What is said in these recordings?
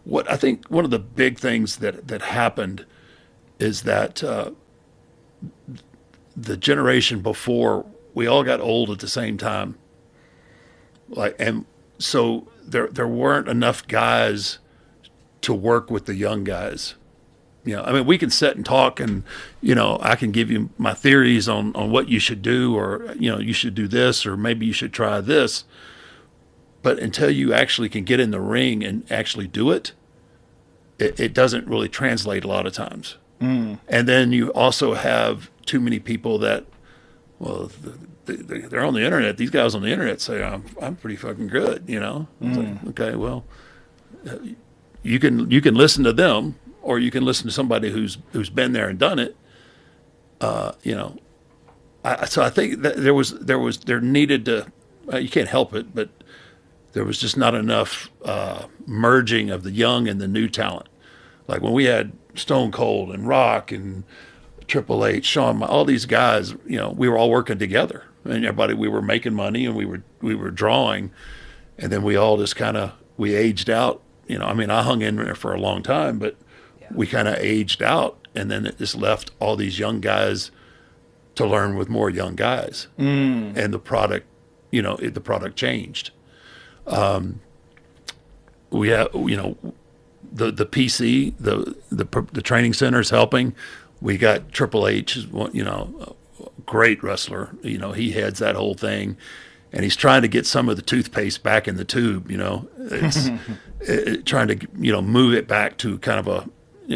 what I think one of the big things that happened is that the generation before, we all got old at the same time, and so there weren't enough guys to work with the young guys. I mean, we can sit and talk, and I can give you my theories on what you should do, or you should do this, or maybe you should try this. But until you actually can get in the ring and actually do it, it doesn't really translate a lot of times. And then you also have too many people that, well, they're on the internet. These guys on the internet say I'm pretty fucking good. It's like, okay, well, you can listen to them, or you can listen to somebody who's been there and done it. So I think that there needed to. You can't help it, but there was just not enough merging of the young and the new talent. Like when we had Stone Cold and Rock and Triple H, Shawn, all these guys, we were all working together, and we were making money, and we were drawing, and then we all just we aged out. I mean, I hung in there for a long time, but we kind of aged out, and then it just left all these young guys to learn with more young guys, and the product, the product changed. We have, the PC, the training centers helping. We got Triple H, a great wrestler. He heads that whole thing, and he's trying to get some of the toothpaste back in the tube. It's trying to move it back to kind of a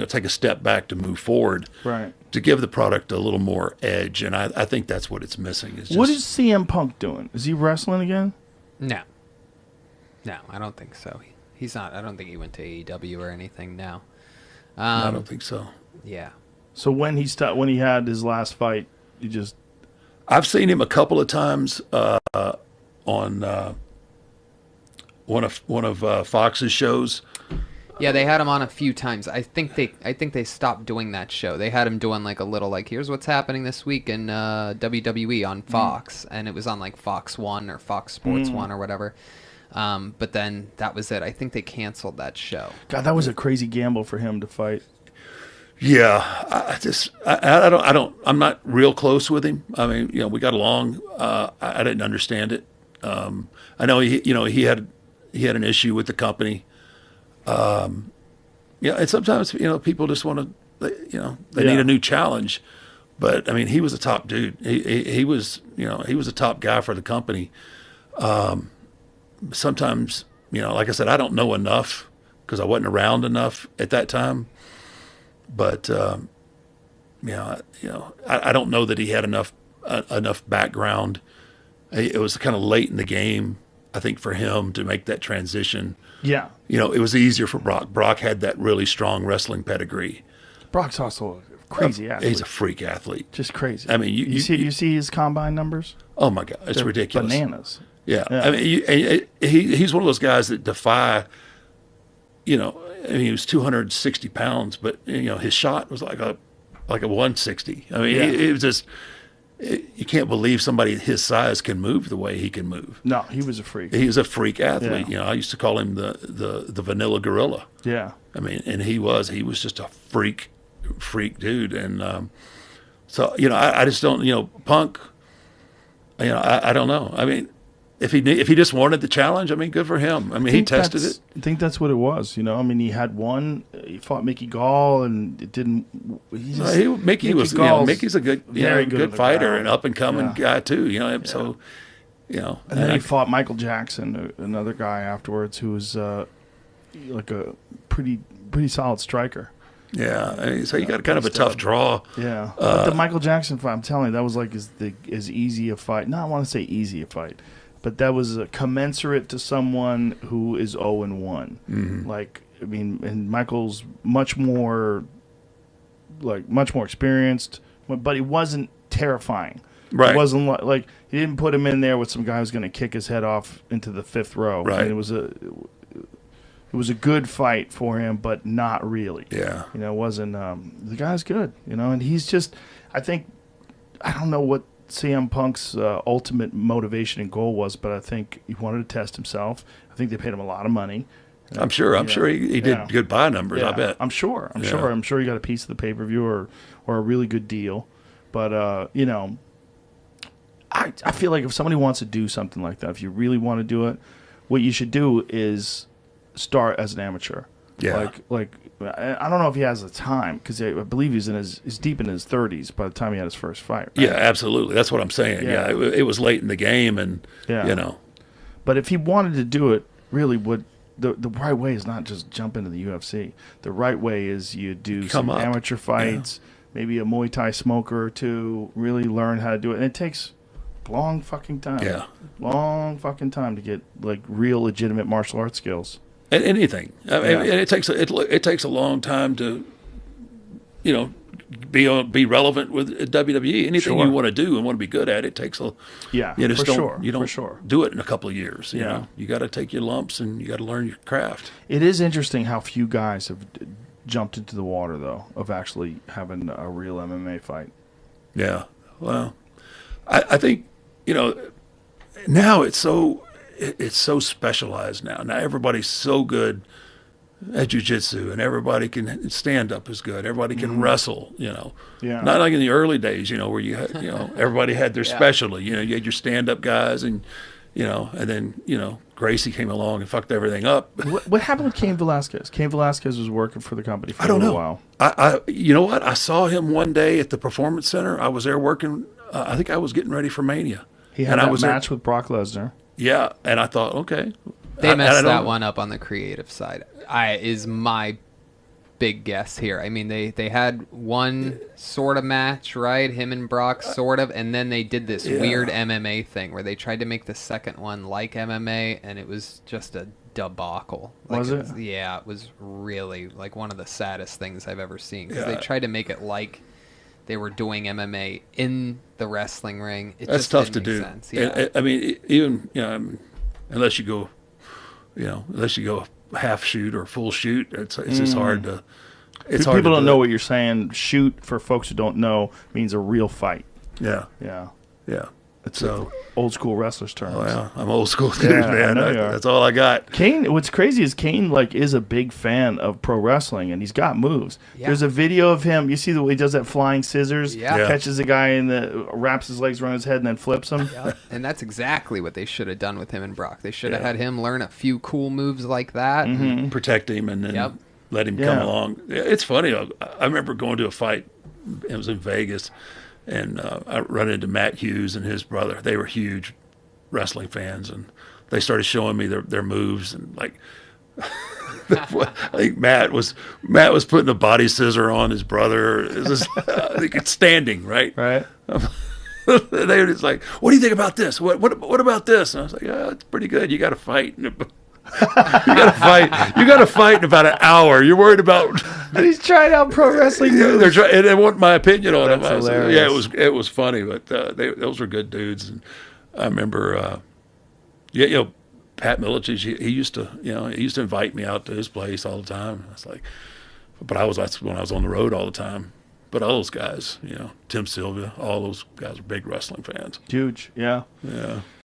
take a step back to move forward, right? To give the product a little more edge, and I think that's what it's missing. What is CM Punk doing? Is he wrestling again? No, I don't think so. He's not. I don't think he went to AEW or anything now. I don't think so. Yeah. So when he had his last fight, I've seen him a couple of times on one of Fox's shows. Yeah, they had him on a few times. I think they stopped doing that show. They had him doing like a little here's what's happening this week in WWE on Fox, and it was on like Fox 1 or Fox Sports 1 or whatever. But then that was it. I think they canceled that show. God, that was a crazy gamble for him to fight. Yeah, I'm not real close with him. I mean, we got along. I didn't understand it. I know he had an issue with the company. And sometimes people just want to, they need a new challenge. But I mean, he was a top dude. He was a top guy for the company. Sometimes, like I said, I don't know enough because I wasn't around enough at that time. But I don't know that he had enough background. It was kind of late in the game, I think, for him to make that transition. Yeah, it was easier for Brock. Brock had that really strong wrestling pedigree. Brock's also a crazy athlete. He's a freak athlete, just crazy. I mean, you see his combine numbers. Oh my God, it's ridiculous, bananas. Yeah. I mean, he's one of those guys that defy. He was 260 pounds, but his shot was like a 160. I mean, it was just. You can't believe somebody his size can move the way he can move. No, he was a freak. He was a freak athlete. Yeah. I used to call him the vanilla gorilla. Yeah. I mean, and he was just a freak dude. And so I just don't Punk. I don't know. I mean, if he just wanted the challenge, I mean, good for him. I mean, he tested it. I think that's what it was. I mean, he had one. He fought Mickey Gall, and it didn't. Mickey's a good fighter and up and coming guy too. So and then he fought Michael Jackson, another guy afterwards, who was like a pretty solid striker. Yeah, so you got kind of a tough draw. Yeah, but the Michael Jackson fight, I'm telling you, that was like as easy a fight. No, I want to say easy a fight. But that was commensurate to someone who is 0-1. Mm-hmm. Like, I mean, and Michael's much more experienced, but he wasn't terrifying. Right. It wasn't like he didn't put him in there with some guy who's going to kick his head off into the fifth row. Right. I mean, it was a good fight for him, but not really. Yeah. It wasn't. The guy's good. And he's just. I don't know what CM Punk's ultimate motivation and goal was, but I think he wanted to test himself. I think they paid him a lot of money, I'm sure. I'm sure he did good buy numbers. I bet. I'm sure. I'm sure he got a piece of the pay-per-view or a really good deal. But you know, I feel like if somebody wants to do something like that, if you really want to do it, what you should do is start as an amateur. Yeah. Like I don't know if he has the time, because I believe he's deep in his 30s by the time he had his first fight. Right? Yeah, absolutely. That's what I'm saying. Yeah, it was late in the game, and you know. But if he wanted to do it, really, the right way is not just jump into the UFC. The right way is you do some amateur fights, maybe a Muay Thai smoker or two, really learn how to do it. And it takes long fucking time. Yeah. Long fucking time to get like real legitimate martial arts skills. And anything. I mean, and it takes a long time to, you know, be relevant with WWE. Anything you want to do and want to be good at, it takes a you just don't do it in a couple of years. You know, you got to take your lumps and you got to learn your craft. It is interesting how few guys have jumped into the water though of actually having a real MMA fight. Yeah. Well, I think, you know, now it's so specialized now. Now everybody's so good at jiu-jitsu, and everybody can stand up is good. Everybody can wrestle, you know. Yeah. Not like in the early days, you know, where you know, everybody had their specialty. You know, you had your stand-up guys, and you know, and then, you know, Gracie came along and fucked everything up. What happened with Cain Velasquez? Cain Velasquez was working for the company for a while. I you know what? I saw him one day at the Performance Center. I was there working. I think I was getting ready for Mania. He had that match with Brock Lesnar. Yeah, and I thought, okay. They messed that one up on the creative side. Is my big guess here. I mean, they had one sort of match, right? Him and Brock, sort of, and then they did this weird MMA thing where they tried to make the second one like MMA, and it was just a debacle. Like, was it? Yeah, it was really like one of the saddest things I've ever seen, because they tried to make it like they were doing MMA in the wrestling ring. That's tough to do. Sense. Yeah. I mean, even, you know, unless you go half shoot or full shoot, it's just hard to. People don't know what you're saying. Shoot, for folks who don't know, means a real fight. Yeah. It's old school wrestlers' terms. Oh yeah, I'm old school dude, man. That's all I got. Cain, what's crazy is Cain is a big fan of pro wrestling, and he's got moves. Yeah. There's a video of him. You see the way he does that flying scissors. Catches a guy in wraps his legs around his head and then flips him. And that's exactly what they should have done with him and Brock. They should have had him learn a few cool moves like that, protect him, and then let him come along. It's funny. I remember going to a fight. It was in Vegas. And I run into Matt Hughes and his brother. They were huge wrestling fans, and they started showing me their moves. And like, I think Matt was putting a body scissor on his brother. I think it's standing, right? Right. They were just like, "What do you think about this? What about this?" And I was like, "Oh, it's pretty good. You got to fight." You got to fight in about an hour. You're worried about. And he's trying out pro wrestling moves. And they want my opinion on him. Hilarious. It was funny, but those were good dudes. And I remember, you know, Pat Miletich. He used to invite me out to his place all the time. I was like, that's when I was on the road all the time. But all those guys, you know, Tim Sylvia, all those guys are big wrestling fans. Huge, yeah.